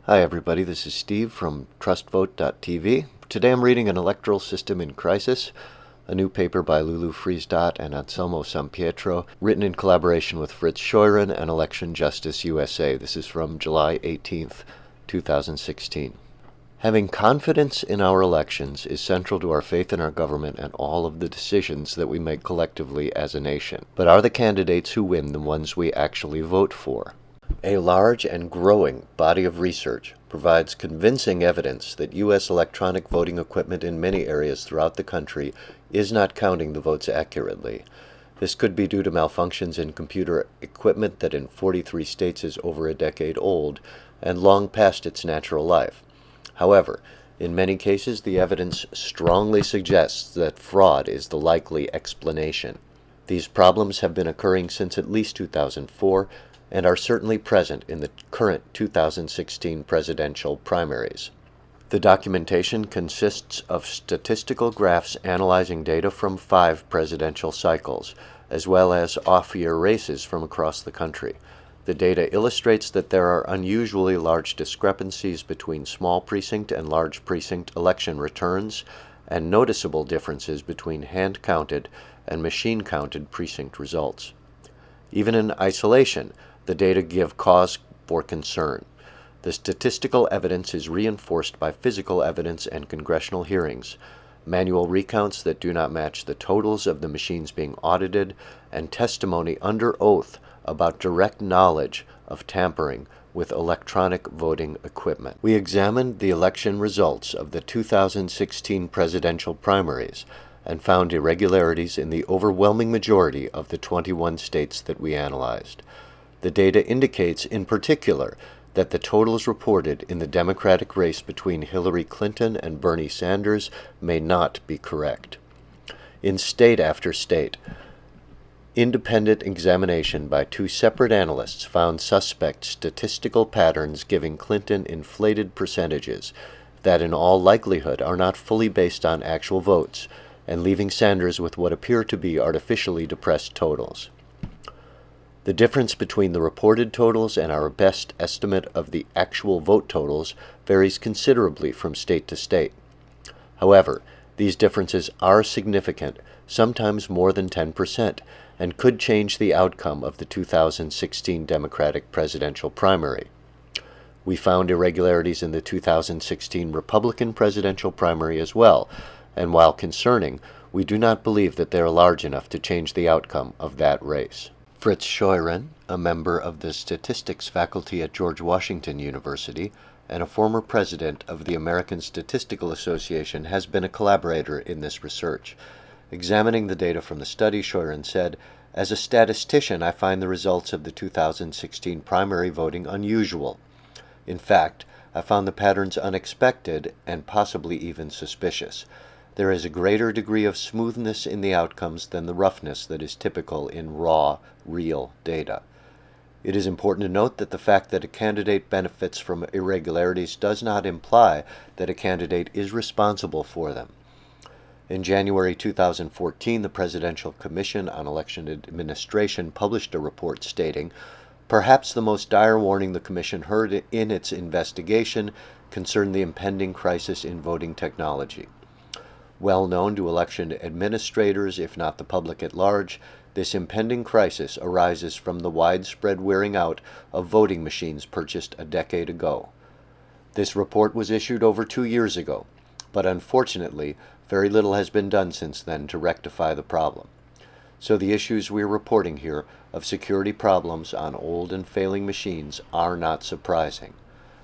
Hi everybody, this is Steve from TrustVote.tv. Today I'm reading An Electoral System in Crisis, a new paper by Lulu Friesdott and Anselmo Sampietro, written in collaboration with Fritz Scheuren and Election Justice USA. This is from July 18th, 2016. Having confidence in our elections is central to our faith in our government and all of the decisions that we make collectively as a nation. But are the candidates who win the ones we actually vote for? A large and growing body of research provides convincing evidence that U.S. electronic voting equipment in many areas throughout the country is not counting the votes accurately. This could be due to malfunctions in computer equipment that in 43 states is over a decade old and long past its natural life. However, in many cases, the evidence strongly suggests that fraud is the likely explanation. These problems have been occurring since at least 2004, and are certainly present in the current 2016 presidential primaries. The documentation consists of statistical graphs analyzing data from 5 presidential cycles, as well as off-year races from across the country. The data illustrates that there are unusually large discrepancies between small precinct and large precinct election returns, and noticeable differences between hand-counted and machine-counted precinct results. Even in isolation, the data give cause for concern. The statistical evidence is reinforced by physical evidence and congressional hearings, manual recounts that do not match the totals of the machines being audited, and testimony under oath about direct knowledge of tampering with electronic voting equipment. We examined the election results of the 2016 presidential primaries and found irregularities in the overwhelming majority of the 21 states that we analyzed. The data indicates, in particular, that the totals reported in the Democratic race between Hillary Clinton and Bernie Sanders may not be correct. In state after state, independent examination by 2 separate analysts found suspect statistical patterns giving Clinton inflated percentages that in all likelihood are not fully based on actual votes, and leaving Sanders with what appear to be artificially depressed totals. The difference between the reported totals and our best estimate of the actual vote totals varies considerably from state to state. However, these differences are significant, sometimes more than 10%, and could change the outcome of the 2016 Democratic presidential primary. We found irregularities in the 2016 Republican presidential primary as well, and while concerning, we do not believe that they are large enough to change the outcome of that race. Fritz Scheuren, a member of the statistics faculty at George Washington University and a former president of the American Statistical Association, has been a collaborator in this research. Examining the data from the study, Scheuren said, "As a statistician, I find the results of the 2016 primary voting unusual. In fact, I found the patterns unexpected and possibly even suspicious. There is a greater degree of smoothness in the outcomes than the roughness that is typical in raw, real data. It is important to note that the fact that a candidate benefits from irregularities does not imply that a candidate is responsible for them." In January 2014, the Presidential Commission on Election Administration published a report stating, "Perhaps the most dire warning the Commission heard in its investigation concerned the impending crisis in voting technology. Well known to election administrators, if not the public at large, this impending crisis arises from the widespread wearing out of voting machines purchased a decade ago." This report was issued over 2 years ago, but unfortunately, very little has been done since then to rectify the problem. So the issues we're reporting here of security problems on old and failing machines are not surprising.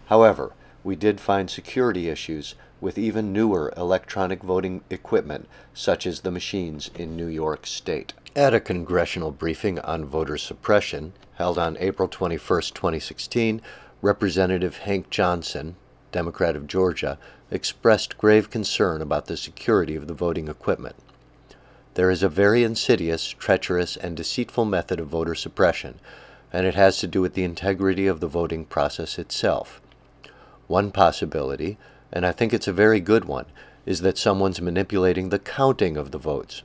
However, we did find security issues with even newer electronic voting equipment, such as the machines in New York State. At a congressional briefing on voter suppression, held on April 21, 2016, Representative Hank Johnson, Democrat of Georgia, expressed grave concern about the security of the voting equipment. "There is a very insidious, treacherous, and deceitful method of voter suppression, and it has to do with the integrity of the voting process itself. One possibility, and I think it's a very good one, is that someone's manipulating the counting of the votes.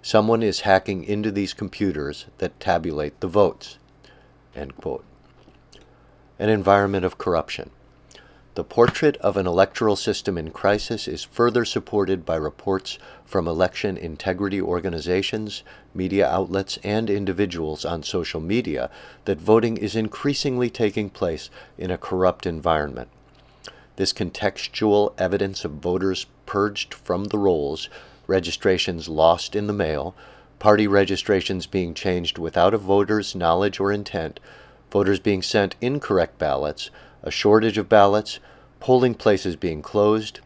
Someone is hacking into these computers that tabulate the votes." End quote. An environment of corruption. The portrait of an electoral system in crisis is further supported by reports from election integrity organizations, media outlets, and individuals on social media that voting is increasingly taking place in a corrupt environment. This contextual evidence of voters purged from the rolls, registrations lost in the mail, party registrations being changed without a voter's knowledge or intent, voters being sent incorrect ballots, a shortage of ballots, polling places being closed,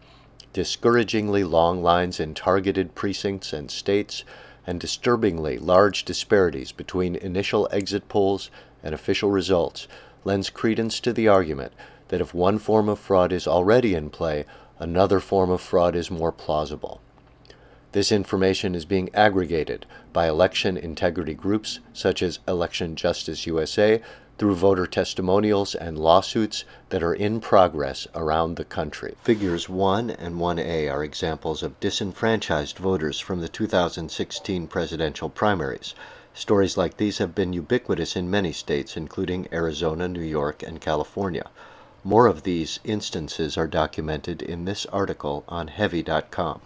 discouragingly long lines in targeted precincts and states, and disturbingly large disparities between initial exit polls and official results lends credence to the argument that if one form of fraud is already in play, another form of fraud is more plausible. This information is being aggregated by election integrity groups such as Election Justice USA through voter testimonials and lawsuits that are in progress around the country. Figures 1 and 1A are examples of disenfranchised voters from the 2016 presidential primaries. Stories like these have been ubiquitous in many states, including Arizona, New York, and California. More of these instances are documented in this article on Heavy.com.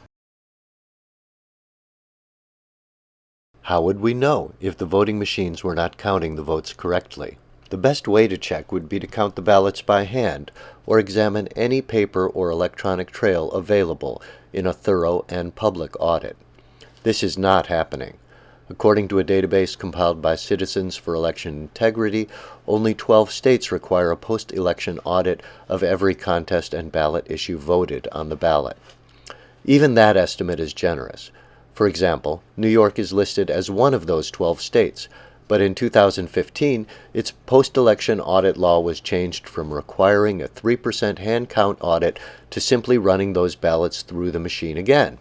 How would we know if the voting machines were not counting the votes correctly? The best way to check would be to count the ballots by hand or examine any paper or electronic trail available in a thorough and public audit. This is not happening. According to a database compiled by Citizens for Election Integrity, only 12 states require a post-election audit of every contest and ballot issue voted on the ballot. Even that estimate is generous. For example, New York is listed as one of those 12 states, but in 2015, its post-election audit law was changed from requiring a 3% hand count audit to simply running those ballots through the machine again.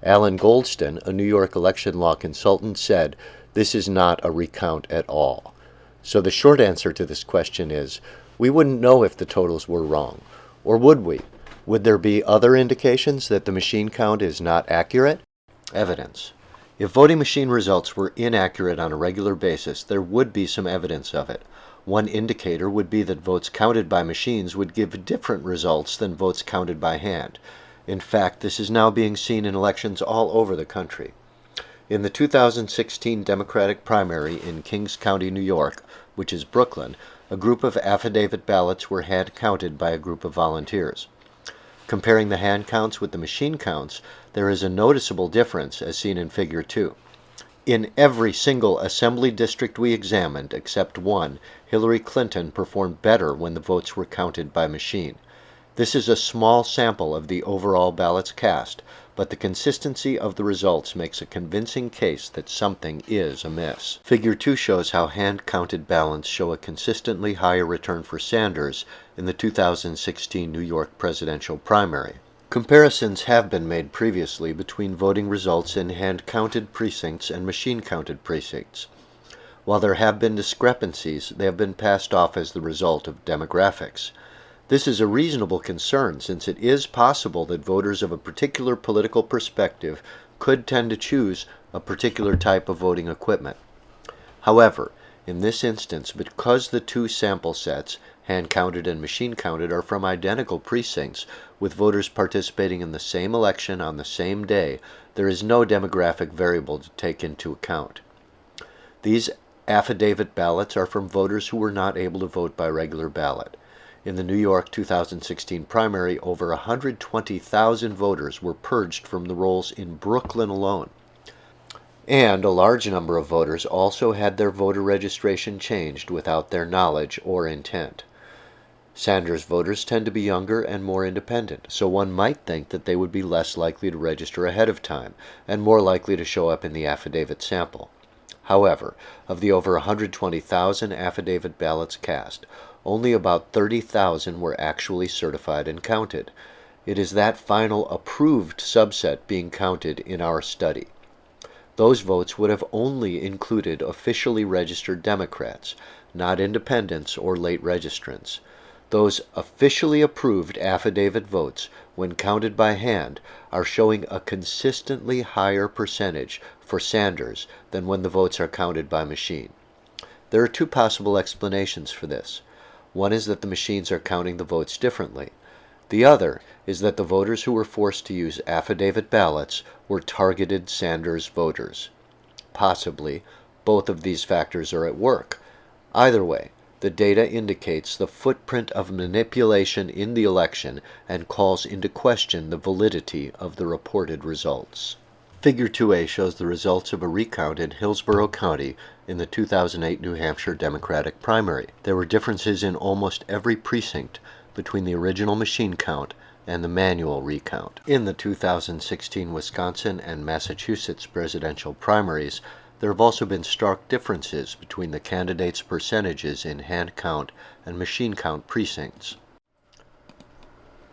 Alan Goldston, a New York election law consultant, said, "This is not a recount at all." So the short answer to this question is, we wouldn't know if the totals were wrong. Or would we? Would there be other indications that the machine count is not accurate? Evidence. If voting machine results were inaccurate on a regular basis, there would be some evidence of it. One indicator would be that votes counted by machines would give different results than votes counted by hand. In fact, this is now being seen in elections all over the country. In the 2016 Democratic primary in Kings County, New York, which is Brooklyn, a group of affidavit ballots were hand counted by a group of volunteers. Comparing the hand counts with the machine counts, there is a noticeable difference as seen in Figure 2. In every single assembly district we examined, except one, Hillary Clinton performed better when the votes were counted by machine. This is a small sample of the overall ballots cast, but the consistency of the results makes a convincing case that something is amiss. Figure 2 shows how hand-counted ballots show a consistently higher return for Sanders in the 2016 New York presidential primary. Comparisons have been made previously between voting results in hand-counted precincts and machine-counted precincts. While there have been discrepancies, they have been passed off as the result of demographics. This is a reasonable concern since it is possible that voters of a particular political perspective could tend to choose a particular type of voting equipment. However, in this instance, because the two sample sets, hand-counted and machine-counted, are from identical precincts, with voters participating in the same election on the same day, there is no demographic variable to take into account. These affidavit ballots are from voters who were not able to vote by regular ballot. In the New York 2016 primary, over 120,000 voters were purged from the rolls in Brooklyn alone. And a large number of voters also had their voter registration changed without their knowledge or intent. Sanders voters tend to be younger and more independent, so one might think that they would be less likely to register ahead of time and more likely to show up in the affidavit sample. However, of the over 120,000 affidavit ballots cast, only about 30,000 were actually certified and counted. It is that final approved subset being counted in our study. Those votes would have only included officially registered Democrats, not independents or late registrants. Those officially approved affidavit votes, when counted by hand, are showing a consistently higher percentage for Sanders than when the votes are counted by machine. There are two possible explanations for this. One is that the machines are counting the votes differently. The other is that the voters who were forced to use affidavit ballots were targeted Sanders voters. Possibly, both of these factors are at work. Either way, the data indicates the footprint of manipulation in the election and calls into question the validity of the reported results. Figure 2A shows the results of a recount in Hillsborough County in the 2008 New Hampshire Democratic primary. There were differences in almost every precinct between the original machine count and the manual recount. In the 2016 Wisconsin and Massachusetts presidential primaries, there have also been stark differences between the candidates' percentages in hand count and machine count precincts.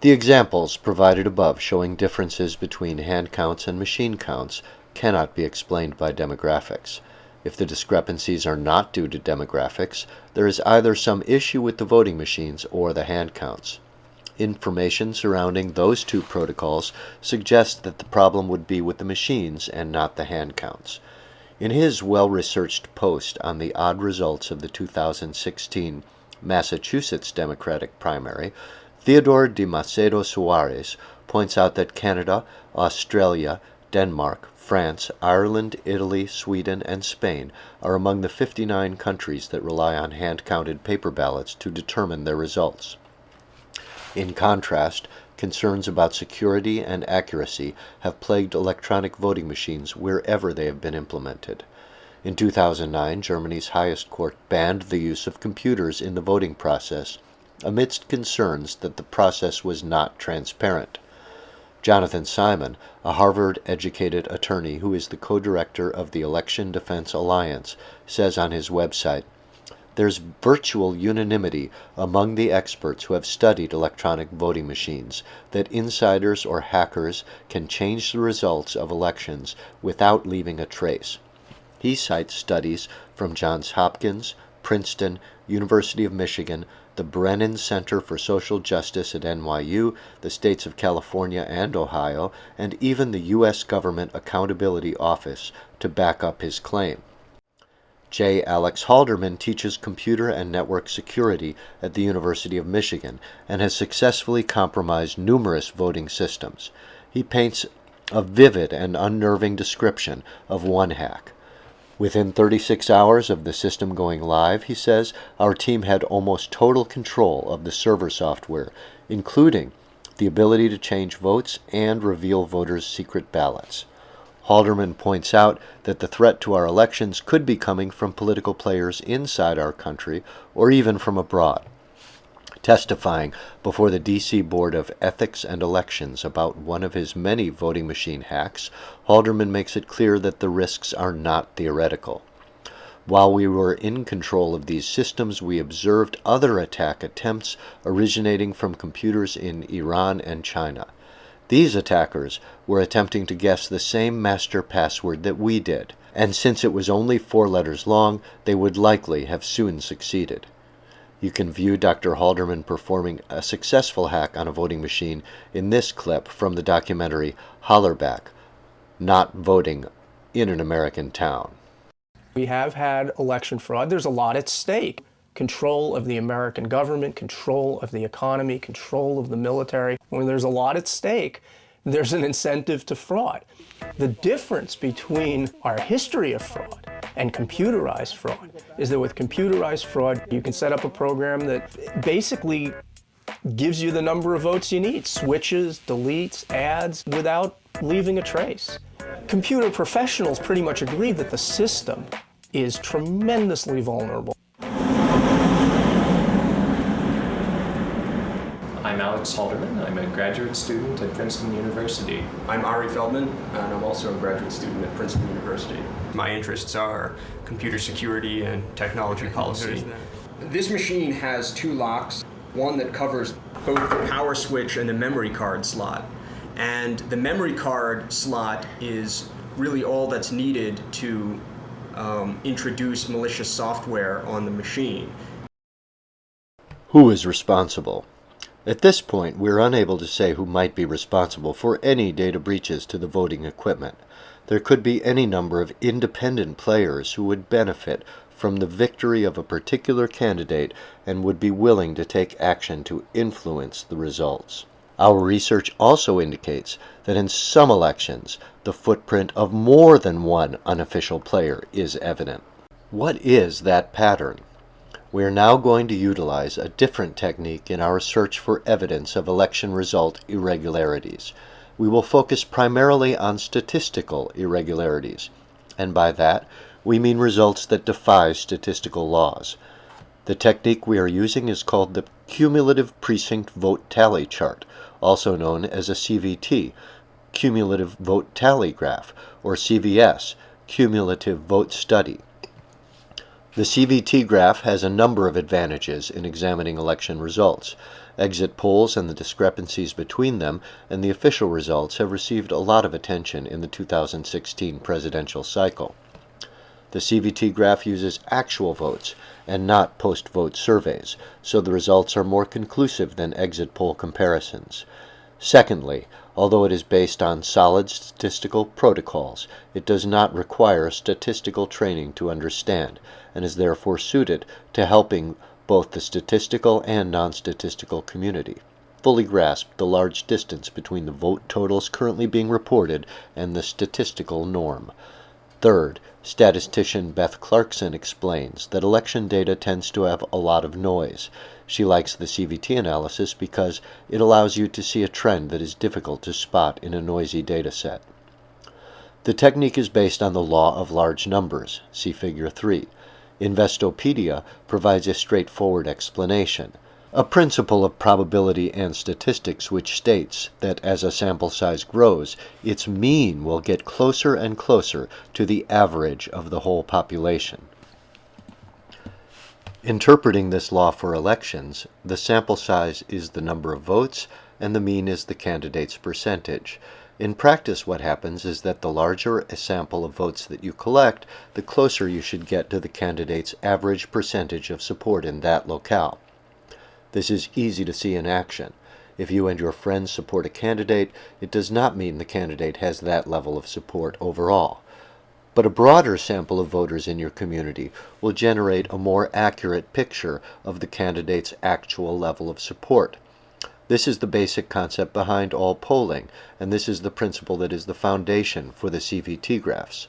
The examples provided above showing differences between hand counts and machine counts cannot be explained by demographics. If the discrepancies are not due to demographics, there is either some issue with the voting machines or the hand counts. Information surrounding those two protocols suggests that the problem would be with the machines and not the hand counts. In his well-researched post on the odd results of the 2016 Massachusetts Democratic primary, Theodore de Macedo Suarez points out that Canada, Australia, Denmark, France, Ireland, Italy, Sweden, and Spain are among the 59 countries that rely on hand-counted paper ballots to determine their results. In contrast, concerns about security and accuracy have plagued electronic voting machines wherever they have been implemented. In 2009, Germany's highest court banned the use of computers in the voting process amidst concerns that the process was not transparent. Jonathan Simon, a Harvard-educated attorney who is the co-director of the Election Defense Alliance, says on his website, "There's virtual unanimity among the experts who have studied electronic voting machines that insiders or hackers can change the results of elections without leaving a trace." He cites studies from Johns Hopkins, Princeton, University of Michigan, the Brennan Center for Social Justice at NYU, the states of California and Ohio, and even the U.S. Government Accountability Office to back up his claim. J. Alex Halderman teaches computer and network security at the University of Michigan and has successfully compromised numerous voting systems. He paints a vivid and unnerving description of one hack. Within 36 hours of the system going live, he says, our team had almost total control of the server software, including the ability to change votes and reveal voters' secret ballots. Halderman points out that the threat to our elections could be coming from political players inside our country or even from abroad. Testifying before the D.C. Board of Ethics and Elections about one of his many voting machine hacks, Halderman makes it clear that the risks are not theoretical. While we were in control of these systems, we observed other attack attempts originating from computers in Iran and China. These attackers were attempting to guess the same master password that we did, and since it was only 4 letters long, they would likely have soon succeeded. You can view Dr. Halderman performing a successful hack on a voting machine in this clip from the documentary Hollerback, Not Voting in an American Town. We have had election fraud. There's a lot at stake. Control of the American government, control of the economy, control of the military. When there's a lot at stake, there's an incentive to fraud. The difference between our history of fraud and computerized fraud is that with computerized fraud, you can set up a program that basically gives you the number of votes you need, switches, deletes, adds, without leaving a trace. Computer professionals pretty much agree that the system is tremendously vulnerable. I'm Alex Halderman. I'm a graduate student at Princeton University. I'm Ari Feldman, and I'm also a graduate student at Princeton University. My interests are computer security and technology policy. This machine has 2 locks, one that covers both the power switch and the memory card slot. And the memory card slot is really all that's needed to introduce malicious software on the machine. Who is responsible? At this point, we're unable to say who might be responsible for any data breaches to the voting equipment. There could be any number of independent players who would benefit from the victory of a particular candidate and would be willing to take action to influence the results. Our research also indicates that in some elections, the footprint of more than one unofficial player is evident. What is that pattern? We are now going to utilize a different technique in our search for evidence of election result irregularities. We will focus primarily on statistical irregularities, and by that, we mean results that defy statistical laws. The technique we are using is called the Cumulative Precinct Vote Tally Chart, also known as a CVT, Cumulative Vote Tally Graph, or CVS, Cumulative Vote Study. The CVT graph has a number of advantages in examining election results. Exit polls and the discrepancies between them and the official results have received a lot of attention in the 2016 presidential cycle. The CVT graph uses actual votes and not post-vote surveys, so the results are more conclusive than exit poll comparisons. Secondly, although it is based on solid statistical protocols, it does not require statistical training to understand, and is therefore suited to helping both the statistical and non-statistical community fully grasp the large distance between the vote totals currently being reported and the statistical norm. Third, statistician Beth Clarkson explains that election data tends to have a lot of noise. She likes the CVT analysis because it allows you to see a trend that is difficult to spot in a noisy data set. The technique is based on the law of large numbers, see Figure 3. Investopedia provides a straightforward explanation, a principle of probability and statistics which states that as a sample size grows, its mean will get closer and closer to the average of the whole population. Interpreting this law for elections, the sample size is the number of votes and the mean is the candidate's percentage. In practice, what happens is that the larger a sample of votes that you collect, the closer you should get to the candidate's average percentage of support in that locale. This is easy to see in action. If you and your friends support a candidate, it does not mean the candidate has that level of support overall. But a broader sample of voters in your community will generate a more accurate picture of the candidate's actual level of support. This is the basic concept behind all polling, and this is the principle that is the foundation for the CVT graphs.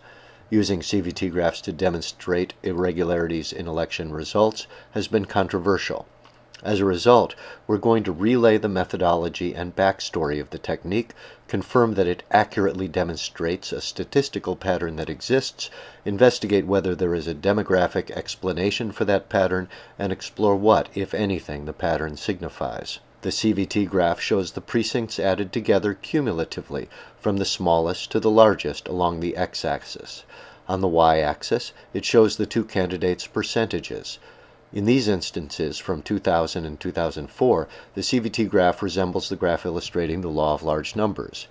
Using CVT graphs to demonstrate irregularities in election results has been controversial. As a result, we're going to relay the methodology and backstory of the technique, confirm that it accurately demonstrates a statistical pattern that exists, investigate whether there is a demographic explanation for that pattern, and explore what, if anything, the pattern signifies. The CVT graph shows the precincts added together cumulatively, from the smallest to the largest along the x-axis. On the y-axis, it shows the two candidates' percentages. In these instances, from 2000 and 2004, the CVT graph resembles the graph illustrating the law of large numbers.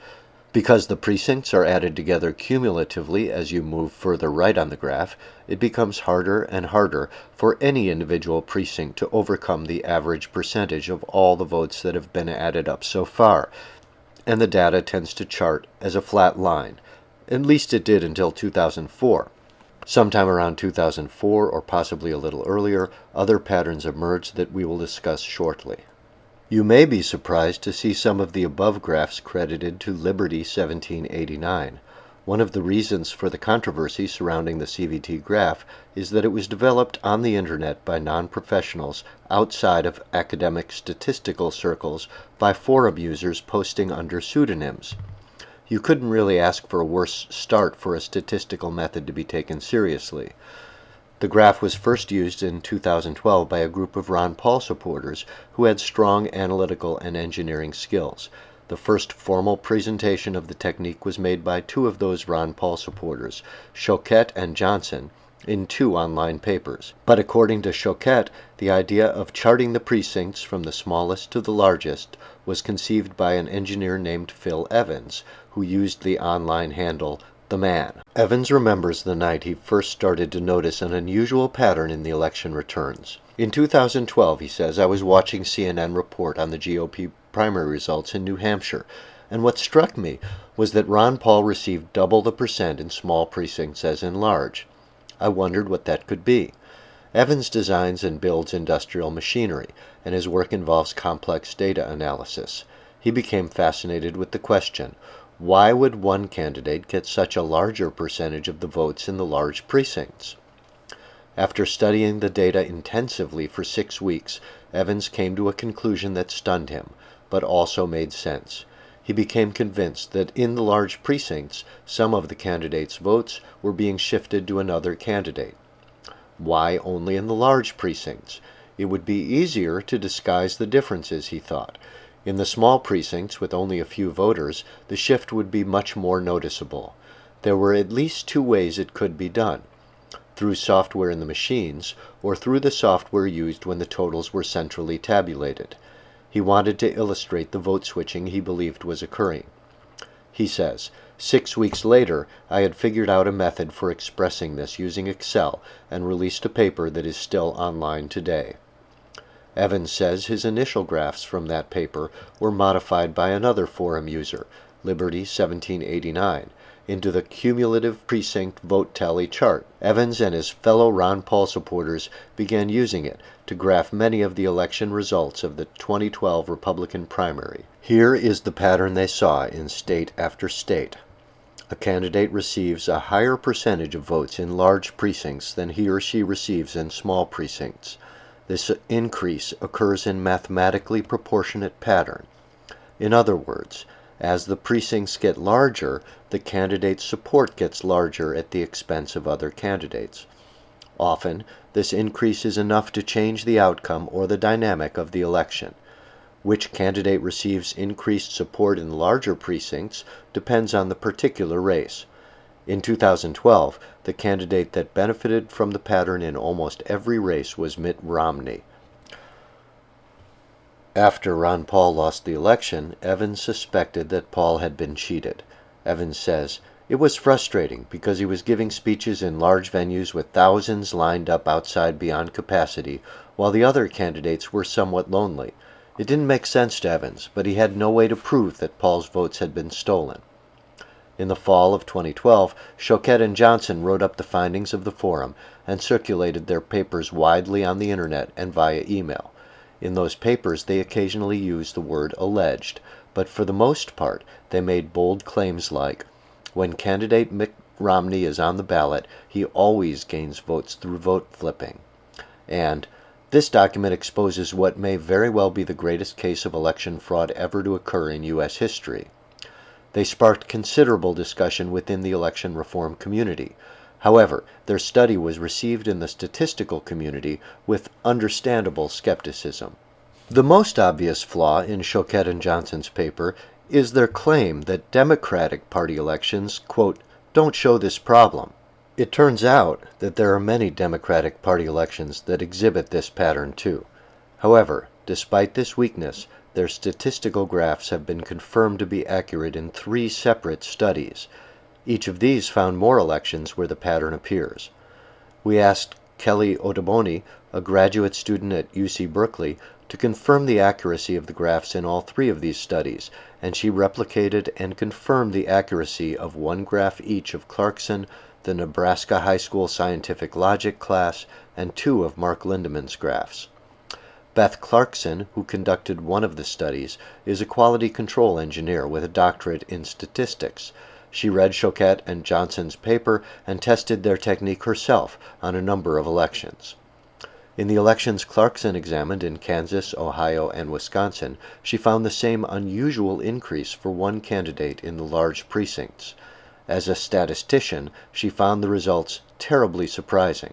Because the precincts are added together cumulatively as you move further right on the graph, it becomes harder and harder for any individual precinct to overcome the average percentage of all the votes that have been added up so far, and the data tends to chart as a flat line. At least it did until 2004. Sometime around 2004, or possibly a little earlier, other patterns emerged that we will discuss shortly. You may be surprised to see some of the above graphs credited to Liberty 1789. One of the reasons for the controversy surrounding the CVT graph is that it was developed on the internet by non-professionals outside of academic statistical circles by forum users posting under pseudonyms. You couldn't really ask for a worse start for a statistical method to be taken seriously. The graph was first used in 2012 by a group of Ron Paul supporters who had strong analytical and engineering skills. The first formal presentation of the technique was made by two of those Ron Paul supporters, Choquette and Johnson, in 2 online papers. But according to Choquette, the idea of charting the precincts from the smallest to the largest was conceived by an engineer named Phil Evans, who used the online handle The Man. Evans remembers the night he first started to notice an unusual pattern in the election returns. In 2012, he says, I was watching CNN report on the GOP primary results in New Hampshire, and what struck me was that Ron Paul received double the percent in small precincts as in large. I wondered what that could be. Evans designs and builds industrial machinery, and his work involves complex data analysis. He became fascinated with the question, why would one candidate get such a larger percentage of the votes in the large precincts? After studying the data intensively for 6 weeks, Evans came to a conclusion that stunned him, but also made sense. He became convinced that in the large precincts, some of the candidates' votes were being shifted to another candidate. Why only in the large precincts? It would be easier to disguise the differences, he thought. In the small precincts with only a few voters, the shift would be much more noticeable. There were at least 2 ways it could be done: through software in the machines, or through the software used when the totals were centrally tabulated. He wanted to illustrate the vote switching he believed was occurring. He says, 6 weeks later, I had figured out a method for expressing this using Excel and released a paper that is still online today. Evans says his initial graphs from that paper were modified by another forum user, Liberty 1789, into the cumulative precinct vote tally chart. Evans and his fellow Ron Paul supporters began using it to graph many of the election results of the 2012 Republican primary. Here is the pattern they saw in state after state. A candidate receives a higher percentage of votes in large precincts than he or she receives in small precincts. This increase occurs in mathematically proportionate pattern. In other words, as the precincts get larger, the candidate's support gets larger at the expense of other candidates. Often, this increase is enough to change the outcome or the dynamic of the election. Which candidate receives increased support in larger precincts depends on the particular race. In 2012, the candidate that benefited from the pattern in almost every race was Mitt Romney. After Ron Paul lost the election, Evans suspected that Paul had been cheated. Evans says, "It was frustrating because he was giving speeches in large venues with thousands lined up outside beyond capacity, while the other candidates were somewhat lonely. It didn't make sense to Evans, but he had no way to prove that Paul's votes had been stolen." In the fall of 2012, Choquette and Johnson wrote up the findings of the forum and circulated their papers widely on the internet and via email. In those papers, they occasionally used the word alleged, but for the most part, they made bold claims like, when candidate Mitt Romney is on the ballot, he always gains votes through vote flipping. And, this document exposes what may very well be the greatest case of election fraud ever to occur in U.S. history. They sparked considerable discussion within the election reform community. However, their study was received in the statistical community with understandable skepticism. The most obvious flaw in Choquette and Johnson's paper is their claim that Democratic Party elections, quote, don't show this problem. It turns out that there are many Democratic Party elections that exhibit this pattern too. However, despite this weakness, their statistical graphs have been confirmed to be accurate in 3 separate studies. Each of these found more elections where the pattern appears. We asked Kelly Ottoboni, a graduate student at UC Berkeley, to confirm the accuracy of the graphs in all 3 of these studies, and she replicated and confirmed the accuracy of 1 graph each of Clarkson, the Nebraska High School Scientific Logic class, and 2 of Mark Lindemann's graphs. Beth Clarkson, who conducted one of the studies, is a quality control engineer with a doctorate in statistics. She read Choquette and Johnson's paper and tested their technique herself on a number of elections. In the elections Clarkson examined in Kansas, Ohio, and Wisconsin, she found the same unusual increase for one candidate in the large precincts. As a statistician, she found the results terribly surprising.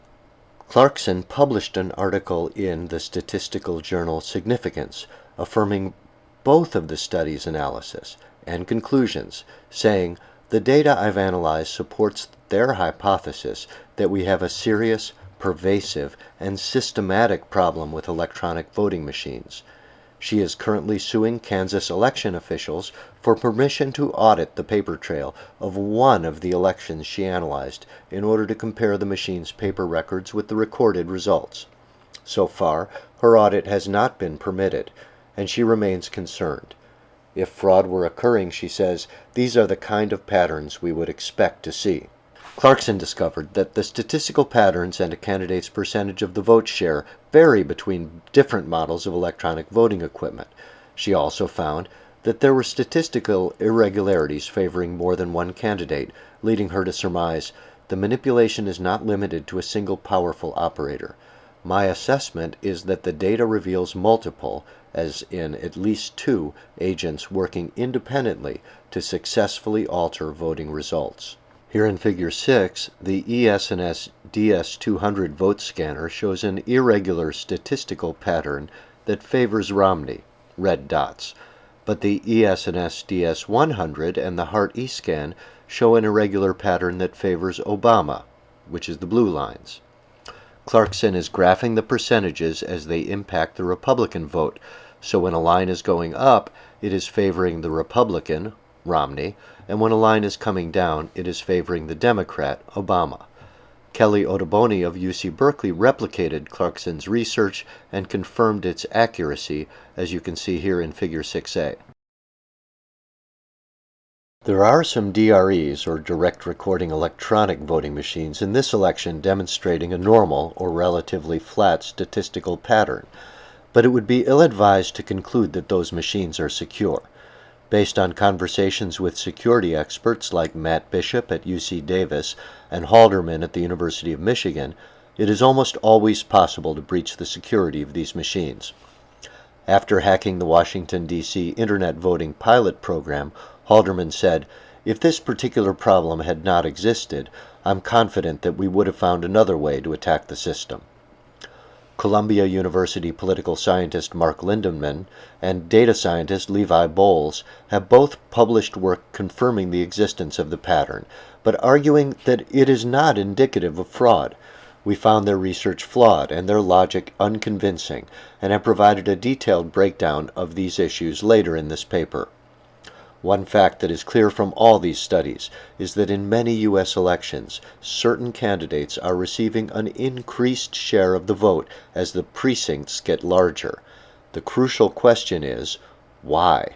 Clarkson published an article in the statistical journal Significance, affirming both of the study's analysis and conclusions, saying, "The data I've analyzed supports their hypothesis that we have a serious, pervasive, and systematic problem with electronic voting machines." She is currently suing Kansas election officials for permission to audit the paper trail of one of the elections she analyzed in order to compare the machine's paper records with the recorded results. So far, her audit has not been permitted, and she remains concerned. If fraud were occurring, she says, these are the kind of patterns we would expect to see. Clarkson discovered that the statistical patterns and a candidate's percentage of the vote share vary between different models of electronic voting equipment. She also found that there were statistical irregularities favoring more than one candidate, leading her to surmise, the manipulation is not limited to a single powerful operator. My assessment is that the data reveals multiple, as in at least two, agents working independently to successfully alter voting results. Here in Figure 6, the ES&S DS200 vote scanner shows an irregular statistical pattern that favors Romney, red dots, but the ES&S DS100 and the Heart eScan show an irregular pattern that favors Obama, which is the blue lines. Clarkson is graphing the percentages as they impact the Republican vote, so when a line is going up, it is favoring the Republican, Romney, and when a line is coming down, it is favoring the Democrat, Obama. Kelly Ottoboni of UC Berkeley replicated Clarkson's research and confirmed its accuracy, as you can see here in Figure 6a. There are some DREs, or direct recording electronic voting machines, in this election demonstrating a normal or relatively flat statistical pattern, but it would be ill-advised to conclude that those machines are secure. Based on conversations with security experts like Matt Bishop at UC Davis and Halderman at the University of Michigan, it is almost always possible to breach the security of these machines. After hacking the Washington, D.C. Internet voting pilot program, Halderman said, "If this particular problem had not existed, I'm confident that we would have found another way to attack the system." Columbia University political scientist Mark Lindemann and data scientist Levi Bowles have both published work confirming the existence of the pattern, but arguing that it is not indicative of fraud. We found their research flawed and their logic unconvincing, and have provided a detailed breakdown of these issues later in this paper. One fact that is clear from all these studies is that in many U.S. elections, certain candidates are receiving an increased share of the vote as the precincts get larger. The crucial question is, why?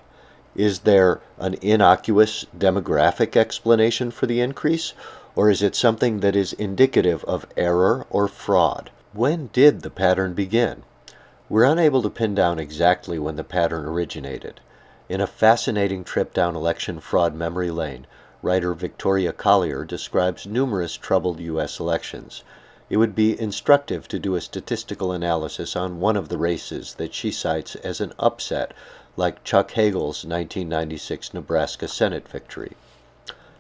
Is there an innocuous demographic explanation for the increase, or is it something that is indicative of error or fraud? When did the pattern begin? We're unable to pin down exactly when the pattern originated. In a fascinating trip down election fraud memory lane, writer Victoria Collier describes numerous troubled U.S. elections. It would be instructive to do a statistical analysis on one of the races that she cites as an upset, like Chuck Hagel's 1996 Nebraska Senate victory.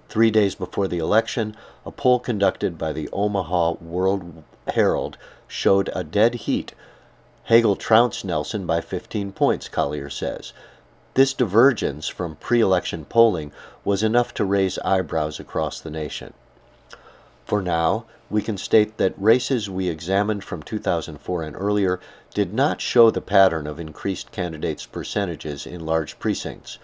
3 days before the election, a poll conducted by the Omaha World Herald showed a dead heat. Hagel trounced Nelson by 15 points, Collier says. This divergence from pre-election polling was enough to raise eyebrows across the nation. For now, we can state that races we examined from 2004 and earlier did not show the pattern of increased candidates' percentages in large precincts.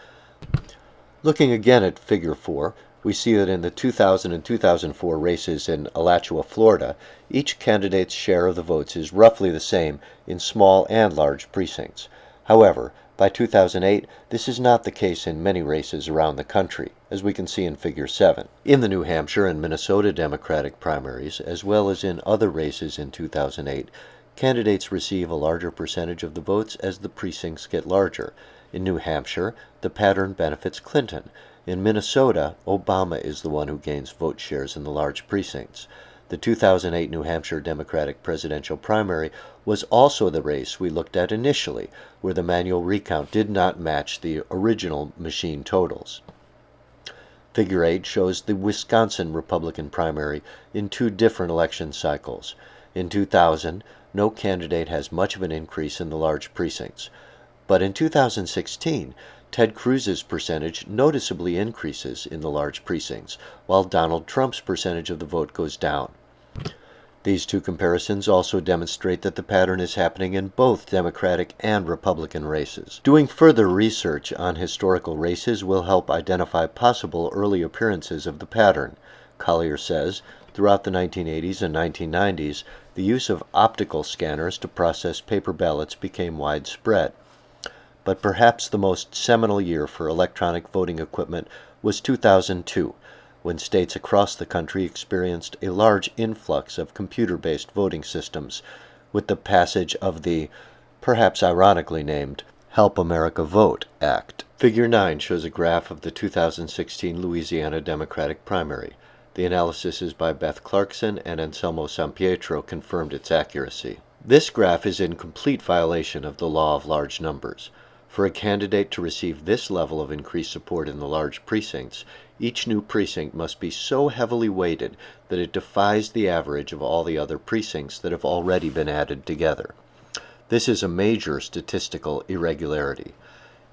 Looking again at Figure 4, we see that in the 2000 and 2004 races in Alachua, Florida, each candidate's share of the votes is roughly the same in small and large precincts. However, by 2008, this is not the case in many races around the country, as we can see in Figure 7. In the New Hampshire and Minnesota Democratic primaries, as well as in other races in 2008, candidates receive a larger percentage of the votes as the precincts get larger. In New Hampshire, the pattern benefits Clinton. In Minnesota, Obama is the one who gains vote shares in the large precincts. The 2008 New Hampshire Democratic presidential primary was also the race we looked at initially, where the manual recount did not match the original machine totals. Figure 8 shows the Wisconsin Republican primary in two different election cycles. In 2000, no candidate has much of an increase in the large precincts. But in 2016, Ted Cruz's percentage noticeably increases in the large precincts, while Donald Trump's percentage of the vote goes down. These two comparisons also demonstrate that the pattern is happening in both Democratic and Republican races. Doing further research on historical races will help identify possible early appearances of the pattern. Collier says, throughout the 1980s and 1990s, the use of optical scanners to process paper ballots became widespread. But perhaps the most seminal year for electronic voting equipment was 2002, when states across the country experienced a large influx of computer-based voting systems, with the passage of the, perhaps ironically named, Help America Vote Act. Figure 9 shows a graph of the 2016 Louisiana Democratic primary. The analysis is by Beth Clarkson, and Anselmo Sampietro confirmed its accuracy. This graph is in complete violation of the law of large numbers. For a candidate to receive this level of increased support in the large precincts, each new precinct must be so heavily weighted that it defies the average of all the other precincts that have already been added together. This is a major statistical irregularity.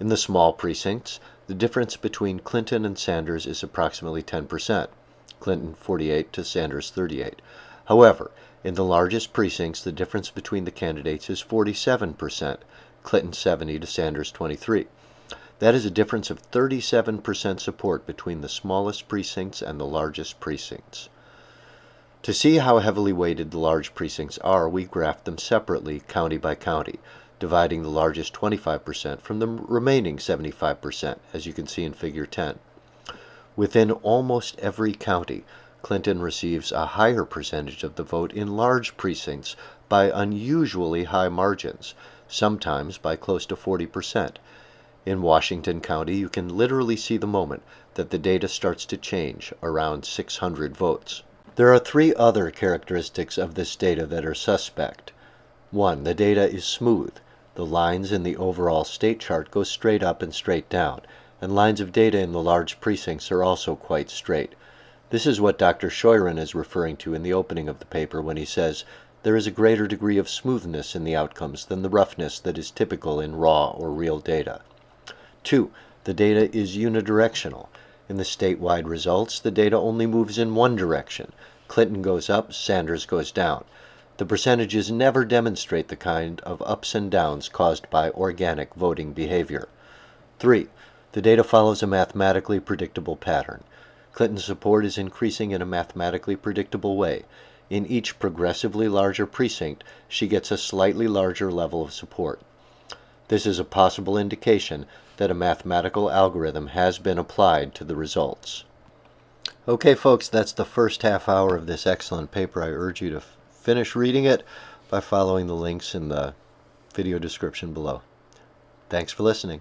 In the small precincts, the difference between Clinton and Sanders is approximately 10%, Clinton 48 to Sanders 38. However, in the largest precincts, the difference between the candidates is 47%, Clinton 70 to Sanders 23. That is a difference of 37% support between the smallest precincts and the largest precincts. To see how heavily weighted the large precincts are, we graphed them separately, county by county, dividing the largest 25% from the remaining 75%, as you can see in Figure 10. Within almost every county, Clinton receives a higher percentage of the vote in large precincts by unusually high margins, sometimes by close to 40%. In Washington County, you can literally see the moment that the data starts to change, around 600 votes. There are three other characteristics of this data that are suspect. 1. The data is smooth. The lines in the overall state chart go straight up and straight down, and lines of data in the large precincts are also quite straight. This is what Dr. Scheuren is referring to in the opening of the paper when he says, "There is a greater degree of smoothness in the outcomes than the roughness that is typical in raw or real data." 2. The data is unidirectional. In the statewide results, the data only moves in one direction. Clinton goes up, Sanders goes down. The percentages never demonstrate the kind of ups and downs caused by organic voting behavior. 3. The data follows a mathematically predictable pattern. Clinton's support is increasing in a mathematically predictable way. In each progressively larger precinct, she gets a slightly larger level of support. This is a possible indication that a mathematical algorithm has been applied to the results. Okay, folks, that's the first half hour of this excellent paper. I urge you to finish reading it by following the links in the video description below. Thanks for listening.